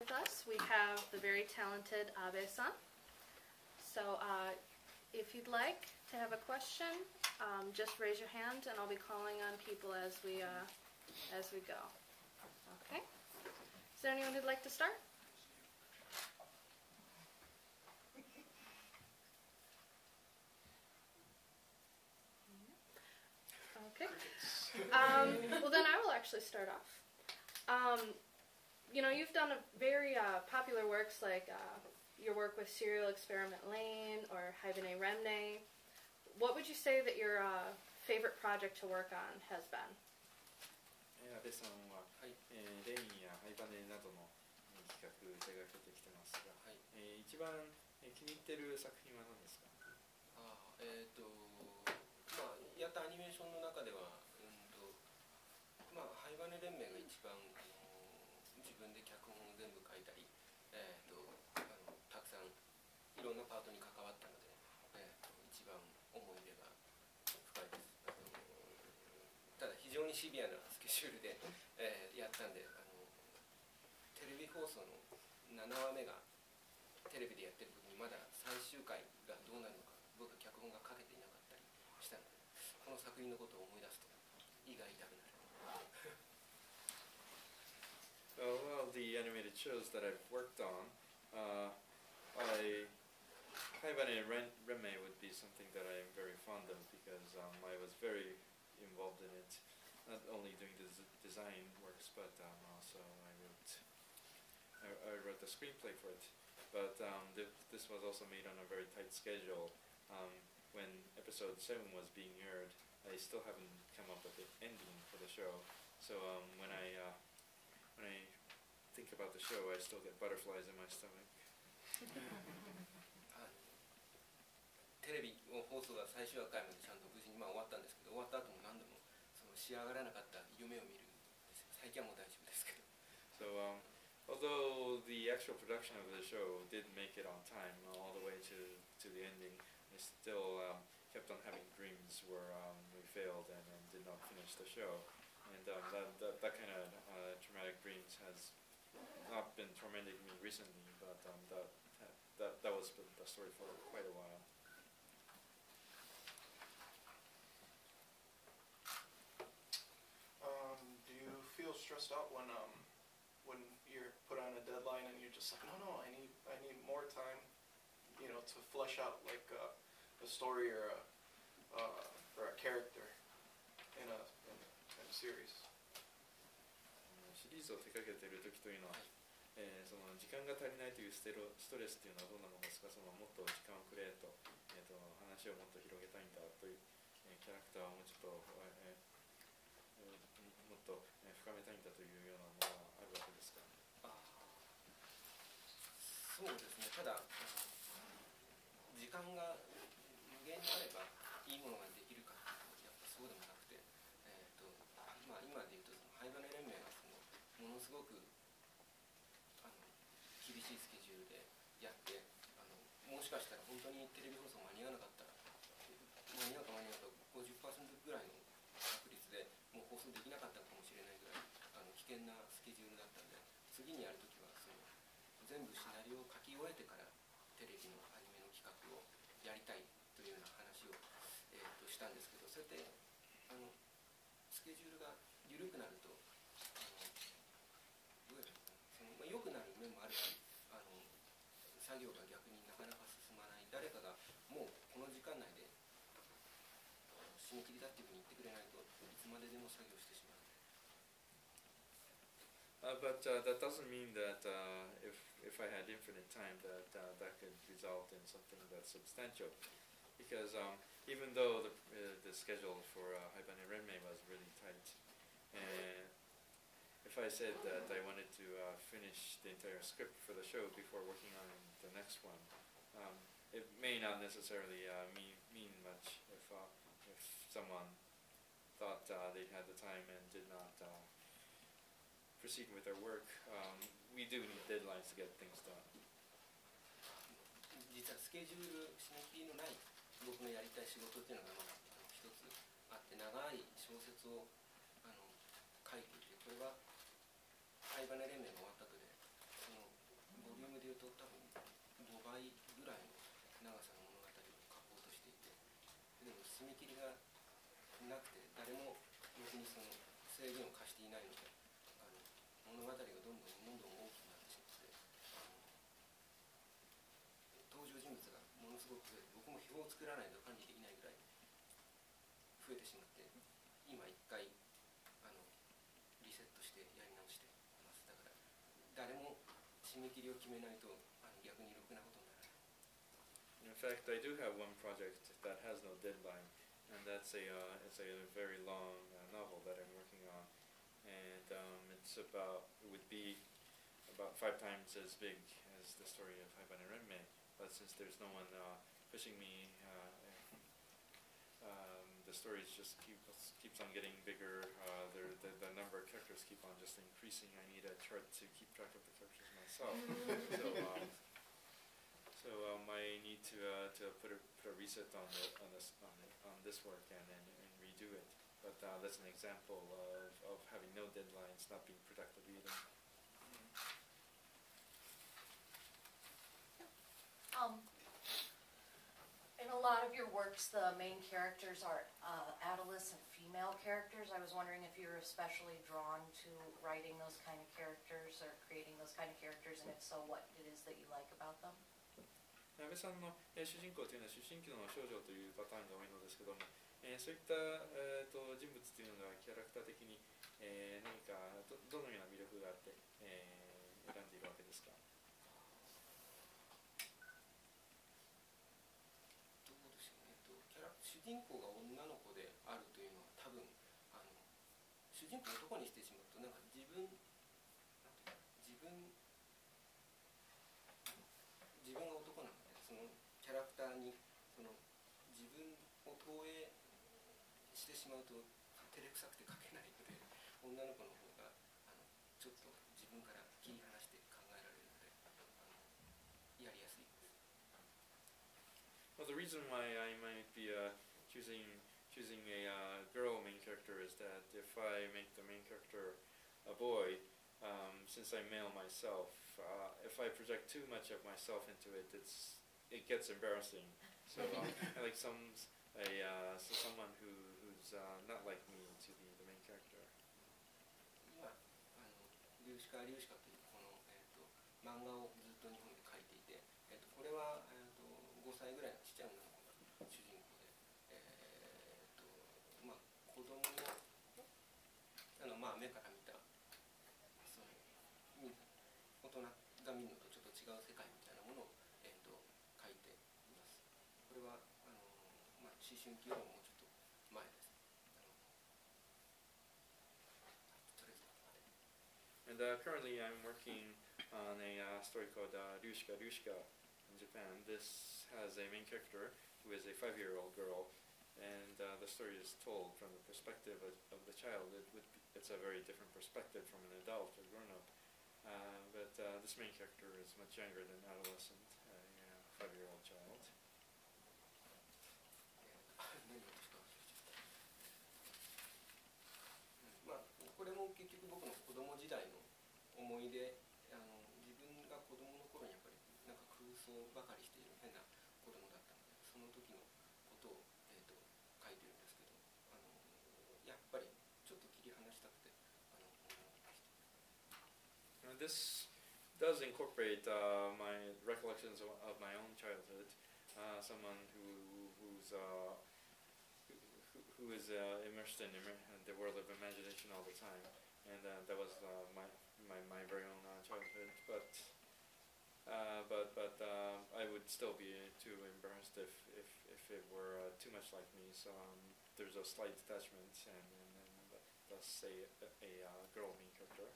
With us, we have the very talented Abe-san. So if you'd like to have a question, just raise your hand and I'll be calling on people as we go. Okay? Is there anyone who'd like to start? Okay. Well, then I will actually start off. You know, you've done a very popular works like your work with Serial Experiment Lane or Haibane Renmei. What would you say that your favorite project to work on has been? 阿部さんは、レインやハイバネなどの企画を手がけてきてますが、一番気に入っている作品は何ですか？やったアニメーションの中では、ハイバネ連盟が一番自分で脚本を全部書いたり、たくさんいろんなパートに関わったので、一番思い出が深いです。ただ非常にシビアなスケジュールで、やったんで、テレビ放送の7話目がテレビでやってる時にまだ最終回がどうなるのか僕は脚本が書けていなかったりしたので、この作品のことを思い出すと胃が痛くなる。Well, the animated shows that I've worked on, Haibane Renmei would be something that I am very fond of because I was very involved in it, not only doing the design works, but also I wrote the screenplay for it. But this was also made on a very tight schedule. When episode 7 was being aired, I still haven't come up with the ending for the show. So when I think about the show, I still get butterflies in my stomach. テレビ放送が最終回までちゃんと無事に終わったんですけど、終わった後も何度もその仕上がらなかった夢を見るんですよ。最近はもう大丈夫ですけど。So although the actual production of the show did make it on time all the way to the ending, I still kept on having dreams where we failed and did not finish the show. And that kind of traumatic dreams has not been tormenting me recently, but that was the story for quite a while. Do you feel stressed out when you're put on a deadline and you're just like, no, I need more time, you know, to flesh out like a story or a character in a series? シリーズを手掛けている時というのは、その時間が足りないというストレスというのはどんなものですか？そのもっと時間をくれと、話をもっと広げたいんだという、キャラクターをもうちょっと、もっと深めたいんだというようなものがあるわけですか？そうですね。ただ時間が無限にあればいいものができるかというとやっぱそうでもなくて、今でいうとそのハイバネ連盟がものすごく厳しいスケジュールでやって、もしかしたら本当にテレビ放送間に合わなかったら間に合うか50% ぐらいの確率でもう放送できなかったかもしれないぐらい危険なスケジュールだったんで、次にやるときは全部シナリオを書き終えてからテレビのアニメの企画をやりたいというような話を、したんですけど、そうやってスケジュールが緩くなると良くなる面もあるし、作業が逆になかなか進まない、誰かがもうこの時間内で締め切りだっていうふうに言ってくれないといつまででも作業してしまう。But that doesn't mean that if I had infinite time that could result in something that's substantial. Because even though the schedule for Haibane Renmei was really tight, if I said that I wanted to finish the entire script for the show before working on the next one, it may not necessarily mean much if someone thought they had the time and did not proceed with their work. We do need deadlines to get things done. 実はスケジュール締め切りのない僕のやりたい仕事っていうのが一つあって、長い小説を書いていて、これはハイバネ連盟が終わった後でそのムでいうと多分5倍ぐらいの長さの物語を書こうとしていて、でも締め切りがなくて誰も別にその制限を課していないので、物語がどんどん大きくなってしまって、登場人物がものすごく増えて、僕も表を作らないと管理できないぐらい増えてしまって、今一回リセットしてやり直してます。だから誰も締め切りを決めないと逆にろくなことにならない。In fact, I do have one project that has no deadline, and that's it's a very long novel that I'm working on, and it would be about 5 times as big as the story of Haibane Renmei, but since there's no one pushing me, the story just keeps on getting bigger. The number of characters keep on just increasing. I need a chart to keep track of the characters myself. So I need to put a reset on this work and redo it. But that's an example of having no deadlines, not being productive either. In a lot of your works, the main characters are adolescent female characters. I was wondering if you're especially drawn to writing those kind of characters or creating those kind of characters, and if so, what it is that you like about them. 安倍さんの主人公というのは思春期の少女というパターンが多いのですけども、そういった人物というのがキャラクター的に何かどのような魅力があって選んでいるわけですか？主人公が女の子であるというのは多分主人公を男にしてしまうとなんか自分が男なので、そのキャラクターにその自分を投影してしまうと照れくさくて書けないので、女の子の方がちょっと自分から切り離して考えられるのでやりやすいです。Well, the reason why I might be choosing a girl main character is that if I make the main character a boy, since I'm male myself, if I project too much of myself into it, it gets embarrassing. So I like someone who's not like me to be the main character. 今リュウシカというこの漫画をずっと日本で描いていて、これは5歳ぐらいのちっちゃい女の子が主人公で、子供の目から見たその大人が見るのとちょっと違う世界みたいなものを描いています。これは思春期よりももうちょっと前です。とりあえずここまで。And currently I'm working on a story called Ryushika in Japan. This has a main character who is a 5-year-old girl, and the story is told from the perspective of the child. It's a very different perspective from an adult or grown-up. But this main character is much younger than adolescent, a 5-year-old child. これも結局僕の子供時代の思い出、自分が子供の頃にやっぱりなんか空想ばかりしている変な子供だったので、その時のことを、書いてるんですけど、やっぱりちょっと切り離したくてThis does incorporate my recollections of my own childhood. Someone who is immersed in the world of imagination all the time, and that was my very own childhood. But I would still be too embarrassed if it were too much like me. So there's a slight detachment, and thus a girl main character.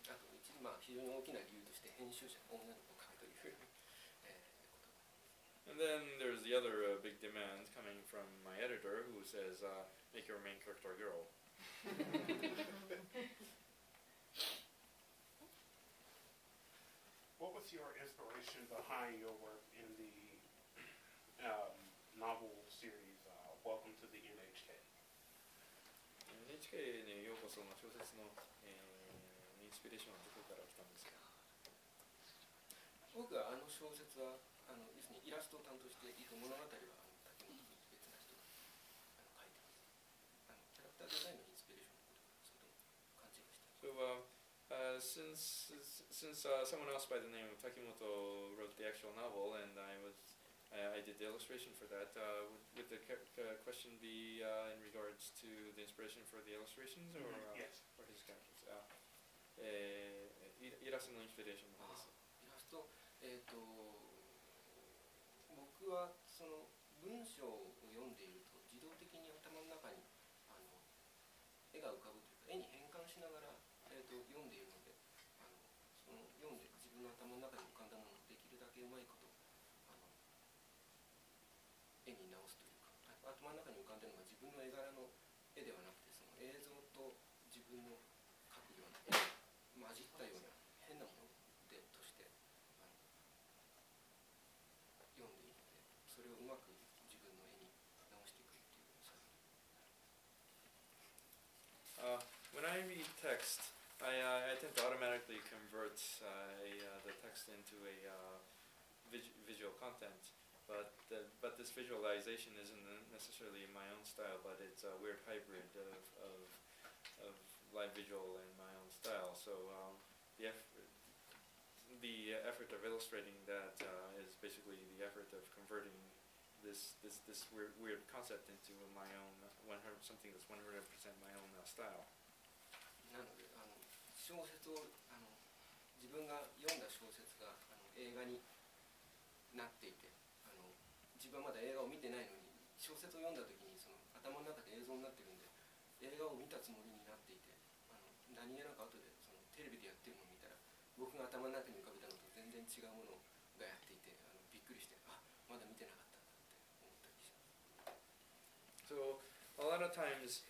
あと非常に大きな理由として編集者が女の子を描くということ。 And then there's the other big demand coming from my editor who says, make your main character a girl. What was your inspiration behind your work in the novel series Welcome to the NHK? NHK にようこその小説のインスピレーションはどこから来たんですか？僕は小説は要するにイラストを担当して物語は竹本君と別な人が書いてます。キャラクターデザインのインスピレーションのことかそれとも勘違いしてる。 Since someone else by the name of Takimoto wrote the actual novel, and I did the illustration for that, would the question be in regards to the inspiration for the illustrations, or Yes. or his characters? イラストのインスピレーションの話です。イラスト僕はその文章を読んでいると自動的に頭の中に絵が浮かぶというか絵に変換しながら、読んでいるのでその読んで自分の頭の中に浮かんだものをできるだけうまいこと絵に直すというか、頭の中に浮かんでいるのは自分の絵柄の絵ではなくてその映像と自分の描くような絵が混じったような変なものでとして読んでいるのでそれをうまく自分の絵に直していくっていう作業。When I read text, I tend to automatically convert the text into a visual content, but this visualization isn't necessarily my own style, but it's a weird hybrid of live visual and my own style. So the effort of illustrating that is basically the effort of converting this weird concept into my own something that's 100% my own style. なので小説を自分が読んだ小説が映画になっていて自分はまだ映画を見てないのに小説を読んだ時にその頭の中で映像になってるんで映画を見たつもりになっていて何気なく後でそのテレビでやってるのを見たら僕が頭の中に浮かべたのと全然違うものがやっていてびっくりしてまだ見てなかったんだって思ったりします。 So a lot of times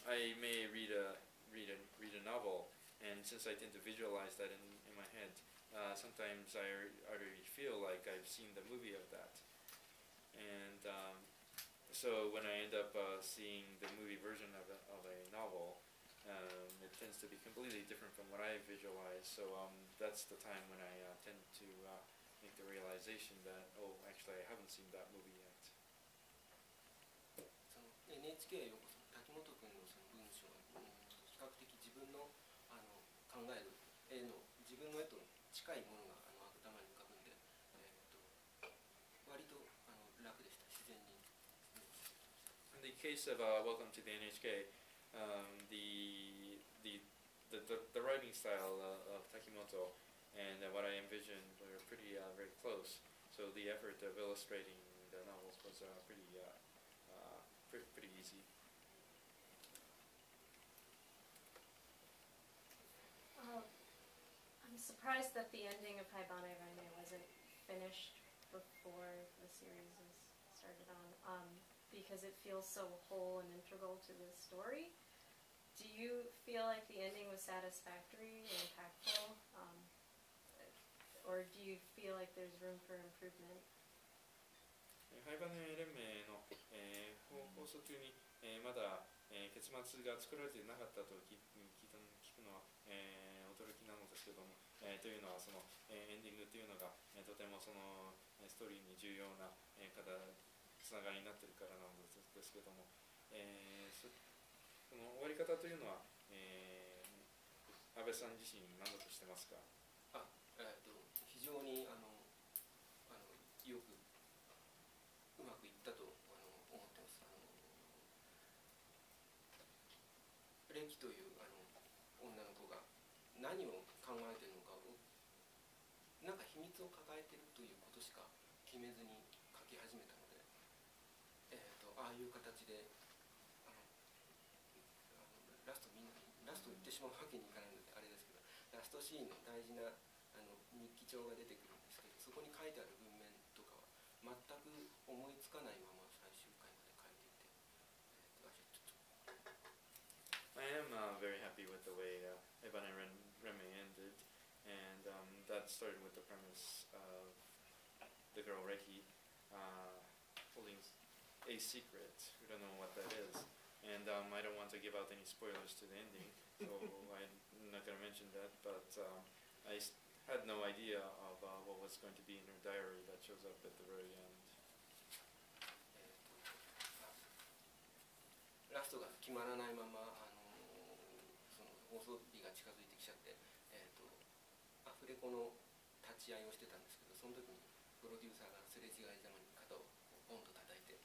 I may read a novel, and since I tend to visualize that in my head, sometimes I already feel like I've seen the movie of that, and so when I end up seeing the movie version of a novel, it tends to be completely different from what I visualize. So that's the time when I tend to make the realization that actually I haven't seen that movie yet. その NHK へようこそ滝本君のその文章は比較的自分の考える絵の自分の絵と近いものが頭に浮かぶんで、割と楽でした自然に。In the case of Welcome to the NHK, the writing style of Takimoto and what I envisioned were pretty very close. So the effort of illustrating the novels was pretty easy. I'm surprised that the ending of Haibane Raime wasn't finished before the series is started on, because it feels so whole and integral to the story. Do you feel like the ending was satisfactory and impactful, or do you feel like there's room for improvement? ハイバネ連盟の、放送中に、まだ、結末が作られていなかったと聞くのは、驚きなのですけども、というのはその、エンディングというのが、とてもそのストーリーに重要な、つながりになっているからなんですけども、その終わり方というのは、安倍さん自身満足してますか？非常によくうまくいったと思ってます。レキという女の子が何を考えているのかをなんか秘密を抱えているということしか決めずに書き始めたので、ああいう形でラスト言ってしまうわけにいかないのであれですけど、ラストシーンの大事な日記帳が出てくるんですけど、そこに書いてある文面とかは全く思いつかないまま最終回まで書いていて、I am very happy with the way Haibane Raime ended, and that started with the premise of the girl Reiki holding a secret. We don't know what that is, and I don't want to give out any spoilers to the ending, so I'm not going to mention that, but I had no idea of what was going to be in her diary that shows up at the very end. ラストが決まらないまま、その放送日が近づいてきちゃって、アフレコの立ち会いをしてたんですけど、その時にプロデューサーがすれ違いざまに肩をポンと叩いて、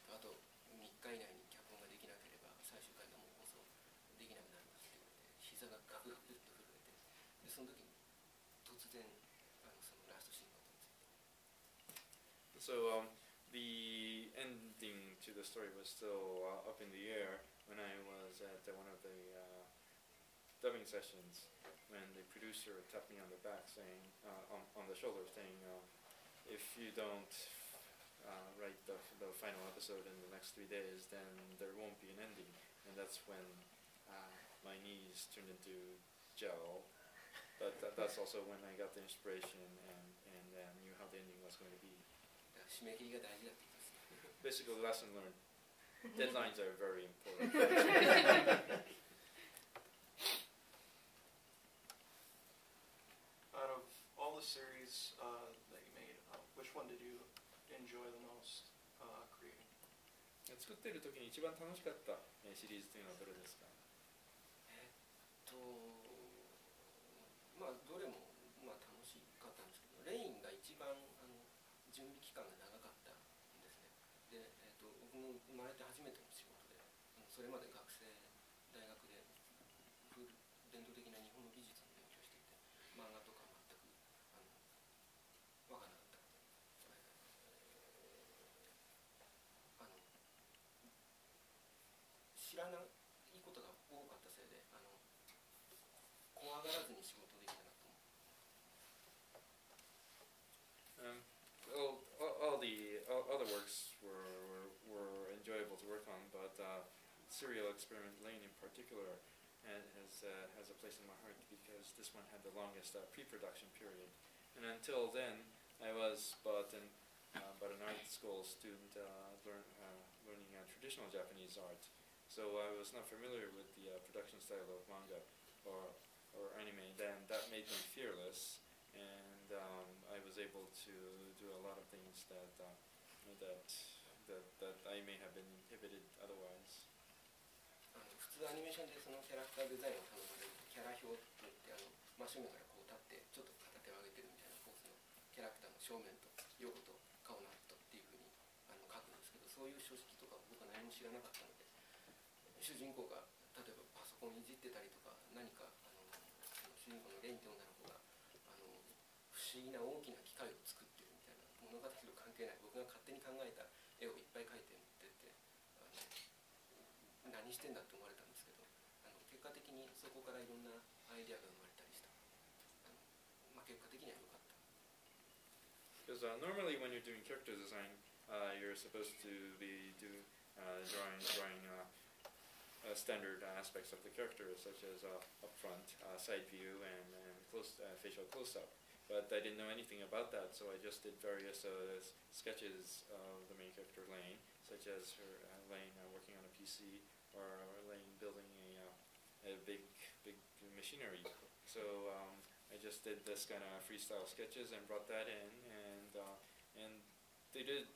あと3日以内に脚本ができなければ最終回がもう放送できなくなりますって言われて、膝がガクガクっと震えて、でその時に突然そのラストシーンが思いついて。So the ending to the story was still up in the air when I was at one of the dubbing sessions, when the producer tapped me on the back saying, on the shoulder saying, if you don't write the final episode in the next 3 days, then there won't be an ending. And that's when my knees turned into gel. But that's also when I got the inspiration and knew how the ending was going to be. 締め切りが大事だって言いますね。Basically, lesson learned. Deadlines are very important. Out of all the series that you made, which one did you enjoy the most creating? 作っている時に一番楽しかったシリーズというのはどれですか？まあどれもまあ楽しかったんですけど、レインが一番準備期間が長かったんですね。で、僕も生まれて初めての仕事で、それまで学生大学で伝統的な日本の美術の勉強していて、漫画とか全く分からなかったので、知らないことが多かったせいで、怖がらずに仕事できたなと思う。All the other works were enjoyable to work on, but Serial Experiment Lane in particular has a place in my heart because this one had the longest pre-production period, and until then I was but an art school student learning traditional Japanese art, so I was not familiar with the production style of manga or anime. Then that made me fearless, and I was able to do a lot of things that I may have been inhibited otherwise. 普通アニメーションでそのキャラクターデザインを頼まれるとキャラ表といって真正面からこう立ってちょっと片手を上げてるみたいなポーズのキャラクターの正面と横と顔の跡っていうふうに書くんですけど、そういう書式とか僕は何も知らなかったので、主人公が例えばパソコンいじってたりとか何か主人公のレインって女の子が不思議な大きな機械を作ってるみたいな物語と関係ない僕が勝手に考えた絵をいっぱい描いてって何してんだって思われたんですけど、結果的にそこからいろんなアイデアが生まれたりした。結果的には良かった。Because normally when you're doing character design, you're supposed to be drawing standard aspects of the character, such as up front, side view, and facial close-up. But I didn't know anything about that, so I just did various sketches of the main character Lane, such as her Lane working on a PC, or Lane building a big machinery. So I just did this kind of freestyle sketches and brought that in, and they did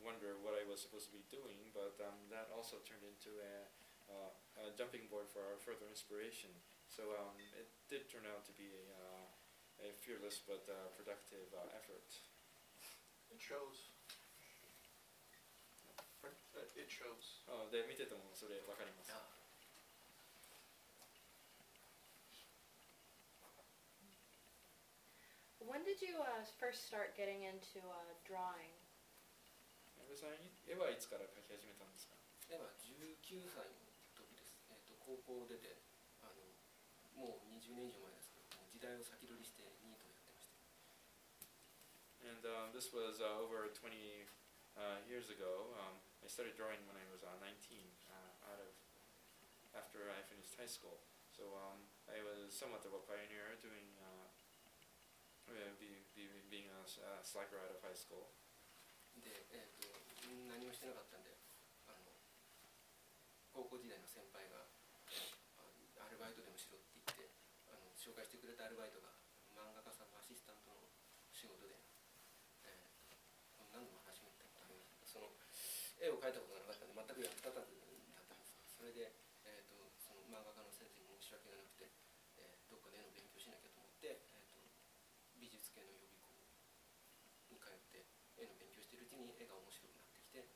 wonder what I was supposed to be doing, but that also turned into a jumping board for our further inspiration. So it did turn out to be a fearless but productive effort. It shows. It shows. で見ててもそれわかります。When did you first start getting into drawing? 絵はいつから描き始めたんですか？絵は19歳の時です。高校出てもう20年以上前ですけど、時代を先取りしてニートをやってました。And this was over 20 years ago. I started drawing when I was 19, after I finished high school. So I was somewhat of a pioneer being a slacker out of high school. で、何もしてなかったんで、高校時代の先輩がアルバイトでもしろって言って紹介してくれたアルバイトが漫画家さんのアシスタントの仕事で、何度も話もったことありますけど、その絵を描いたことがなかったんで全く役立たずだったんです。それで、その漫画家の先生に申し訳がなくて、どっかで絵の勉強しなきゃと思って、美術系の予備校に通って絵の勉強しているうちに絵が面白くなってきて、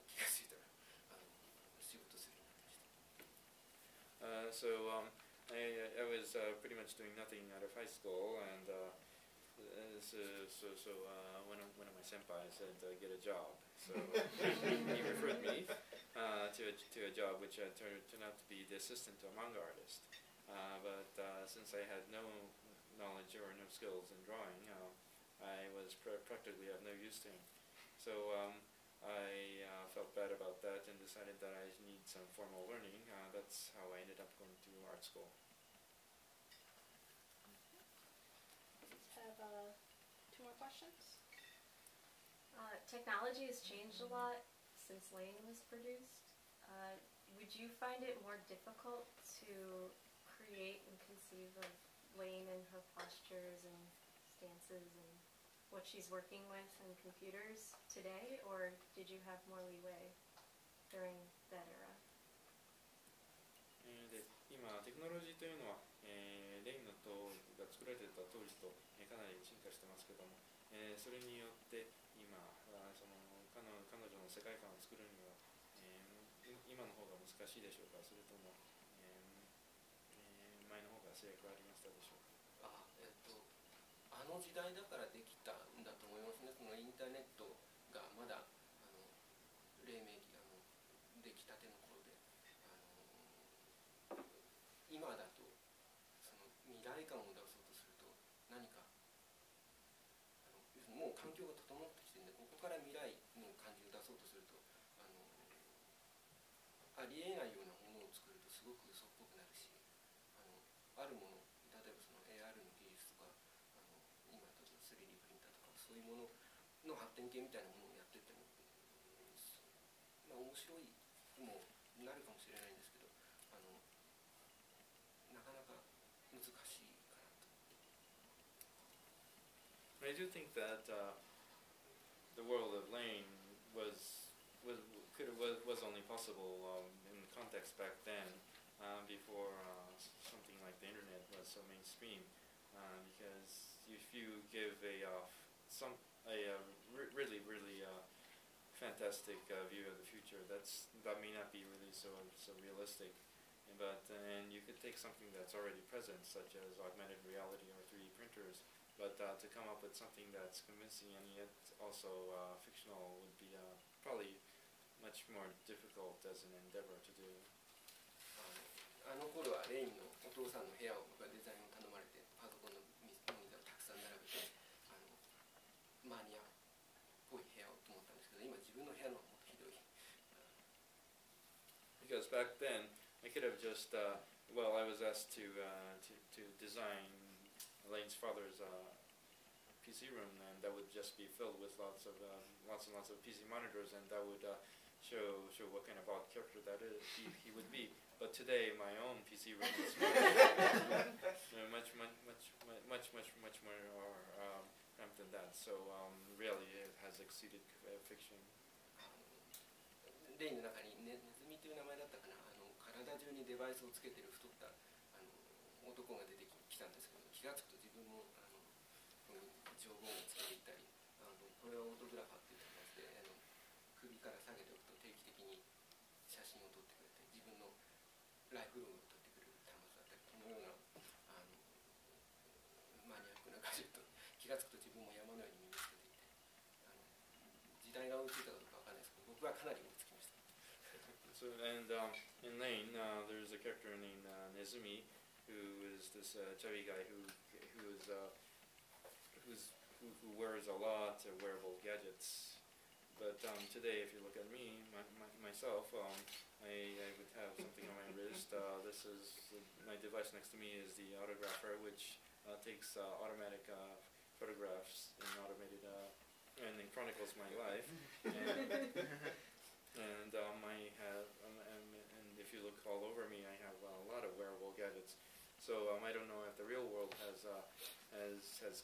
気がついたら仕事するようになってました。I was pretty much doing nothing out of high school, and one of my senpai said get a job. So he referred me to a job which turned out to be the assistant to a manga artist. But since I had no knowledge or no skills in drawing, I was practically of no use to him. So I felt bad about that and decided that I need some formal learning. That's how I ended up going to art school. Have 2 more questions? Technology has changed a lot since Lane was produced. Would you find it more difficult to create and conceive of Lane and her postures and stances and what she's working with and computers today, or did you have more leeway during that era? で今テクノロジーというのは、レインの塔が作られていた当時と、かなり進化してますけども、それによって今その彼女の世界観を作るには、今の方が難しいでしょうか、それとも、前の方が制約がありましたでしょうか。あの時代だからできたんだと思いますね。そのインターネットがまだ黎明期できたての頃で、今だとその未来感を出そうとすると何かもう環境が整ってきてるんで、ここから未来の感じを出そうとするとありえないようなものを作るとすごく嘘っぽくなるし、あるもの、例えばその AR の技術とか今だと 3D プリンターとかそういうものの発展系みたいなものをやってっても、まあ面白いもなるかもしれないんですけど、なかなか難しいかなと。I do think that the world of Lane was only possible in the context back then, before something like the internet was so mainstream. Because if you give a really fantastic view of the future, that may not be really so realistic. And you could take something that's already present, such as augmented reality or 3D printers, but to come up with something that's convincing and yet also fictional would be probably much more difficult as an endeavor to do. あの頃はレインのお父さんの部屋を僕がデザインを頼まれて、パソコンのモニターをたくさん並べてマニアっぽい部屋をと思ったんですけど、今自分の部屋の方がもっとひどい。Because back then I could have just I was asked to design Lane's father's PC room, and that would just be filled with lots and lots of PC monitors, and that would show what kind of odd character that he would be. But today my own PC room is much more cramped than that. So really it has exceeded fiction. レインの中にネズミという名前だったかな、体中にデバイスをつけてる太った男が出てきたんですけど、気が付くと自分も情報をつけていったり、これはオートグラファーっていう形で首から下げておくと定期的に写真を撮ってくれて、自分のライフログを撮ってくれる端末だったり、このようなマニアックなガジェット、気が付くと自分も山のように身につけていて、時代が追いついたかどうかわかんないですけど、僕はかなり追いつきました。So and in Lane, there's a character named Nezumi, who is this chubby guy who wears a lot of wearable gadgets. But today, if you look at me, myself, I would have something on my wrist. This is my device next to me is the autographer, which takes automatic photographs and automated and it chronicles my life. And I have, and if you look all over me, I have a lot of wearable gadgets. So I don't know if the real world has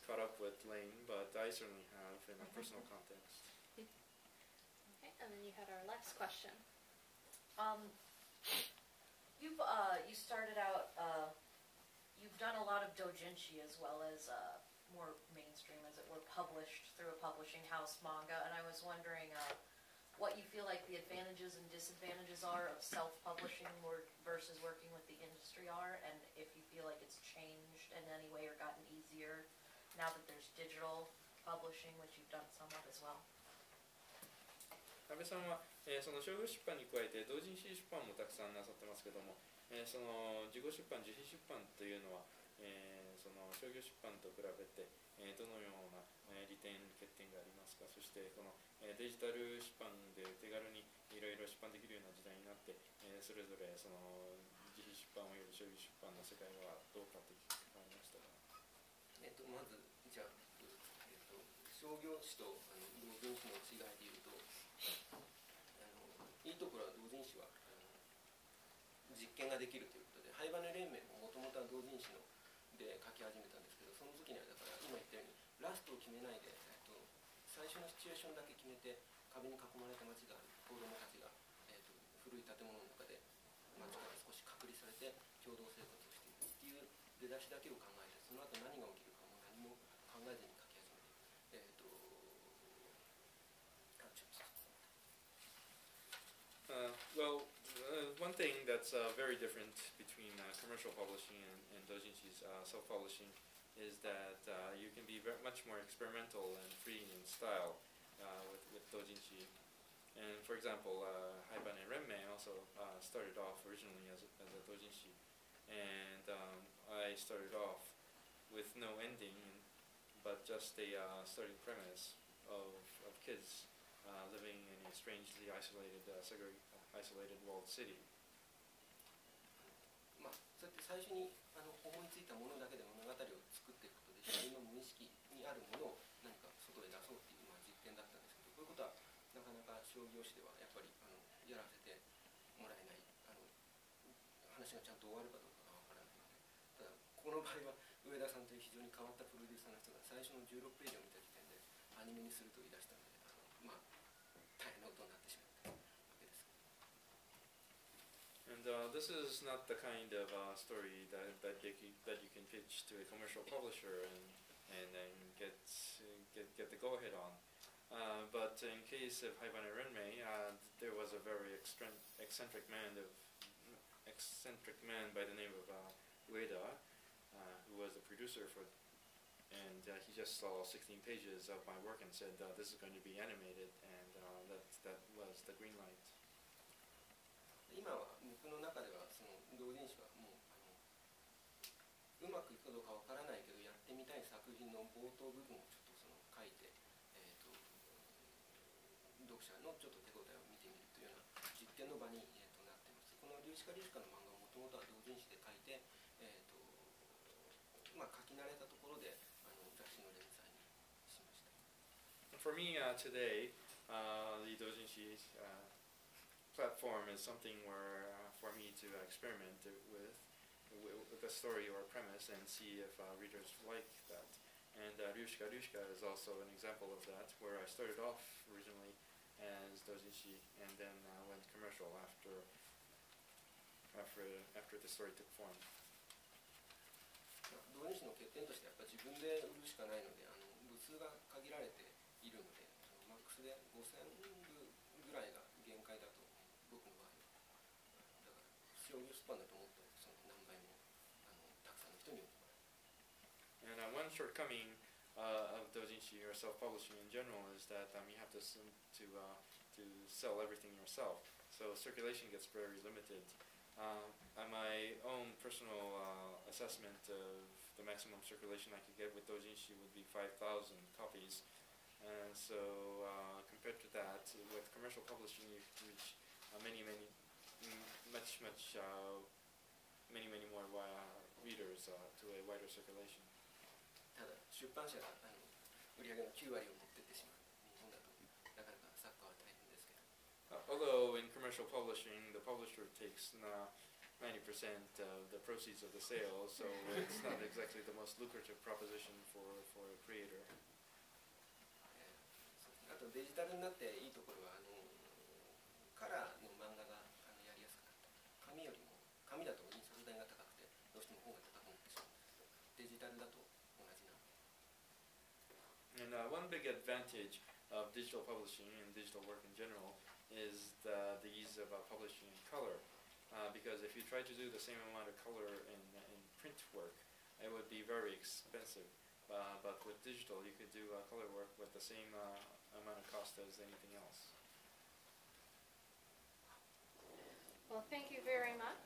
caught up with Lane, but I certainly have in a personal context. Okay, and then you had our last question. You started out, you've done a lot of doujinshi as well as more mainstream, as it were, published through a publishing house manga, and I was wondering what you feel like the advantages and disadvantages are of self-publishing versus working with the industry are, and if you feel like it's changed in any way or gotten easier now that there's digital publishing, which you've done somewhat as well. 安倍さんは、その商業出版に加えて同人誌出版もたくさんなさってますけども、その自己出版自費出版というのは、その商業出版と比べて、どのような、利点欠点がありますか。そしてこの、デジタル出版で手軽にいろいろ出版できるような時代になって、それぞれその自費出版および商業出版の世界はどうかと聞かれましたか。まずじゃあ、商業誌と同人誌の違いでいうと、いいところは同人誌は実験ができるということで、ハイバネ連盟ももともとは同人誌ので書き始めたんですけど、その時にはだから今言ったようにラストを決めないで、最初のシチュエーションだけ決めて壁に囲まれた街がある、子供たちが、古い建物の中で街から少し隔離されて共同生活をしているっていう出だしだけを考えて、その後何が起きるかも何も考えずに書き始めて、one thing that's very different between commercial publishing and doujinshi self-publishing is that you can be much more experimental and free in style with doujinshi. And for example, Haibane Renmei also started off originally as a doujinshi, and I started off with no ending, but just a starting premise of kids living in a strangely isolated walled city. そうやって最初に思いついたものだけで物語を作っていくことで、自分の無意識にあるものを何か外へ出そうっていう実験だったんですけど、こういうことはなかなか商業誌ではやっぱりやらせてもらえない、話がちゃんと終わるかどうかがわからないので、ただこの場合は上田さんという非常に変わったプロデューサーの人が最初の16ページを見た時点でアニメにすると言い出したので、大変なことになってしまったわけです。And this is not the kind of story that you can pitch to a commercial publisher and then get the go-ahead on. But in case of Haibane Renmei, there was a very eccentric man by the name of Ueda, who was the producer for, and he just saw 16 pages of my work and said, "This is going to be animated," and that was the green light. 今は僕の中ではその同人誌はもううまくいくかどうかわからないけどやってみたい作品の冒頭部分をちょっとその書いて、読者のちょっと手応えを見てみるというような実験の場に、なっています。このリュウシカリュウシカの漫画をもともとは同人誌で書いて、書き慣れたところで雑誌の連載にしました。For me today, the doujinshi platform is something where for me to experiment with a story or a premise and see if readers like that. And Ryushika is also an example of that, where I started off originally as doujinshi and then went commercial after the story took form. 同人誌の欠点としてやっぱり自分で売るしかないので、部数が限られているので、マックスで5000部ぐらいが限界だと僕の場合は。だから商業出版だともっとその何倍もたくさんの人に読んでもらう。And one shortcoming of doujinshi or self-publishing in general is that you have to sell everything yourself, so circulation gets very limited. My own personal assessment of the maximum circulation I could get with doujinshi would be 5,000 copies, and so compared to that, with commercial publishing you can reach many more readers to a wider circulation. ただ出版社が売り上げの9割を持っていってしまう日本だとなかなか作家は大変ですけど。Although in commercial publishing, the publisher takes 90% of the proceeds of the sale, so it's not exactly the most lucrative proposition for a creator. あとデジタルになっていいところはカラーの漫画がやりやすくなった。紙よりも紙だと印刷代が高くてどうしても本が高くなってしまうんですけど、デジタルだと同じな。And one big advantage of digital publishing and digital work in general is the ease of publishing in color. Because if you try to do the same amount of color in print work, it would be very expensive. But with digital, you could do color work with the same amount of cost as anything else. Well, thank you very much.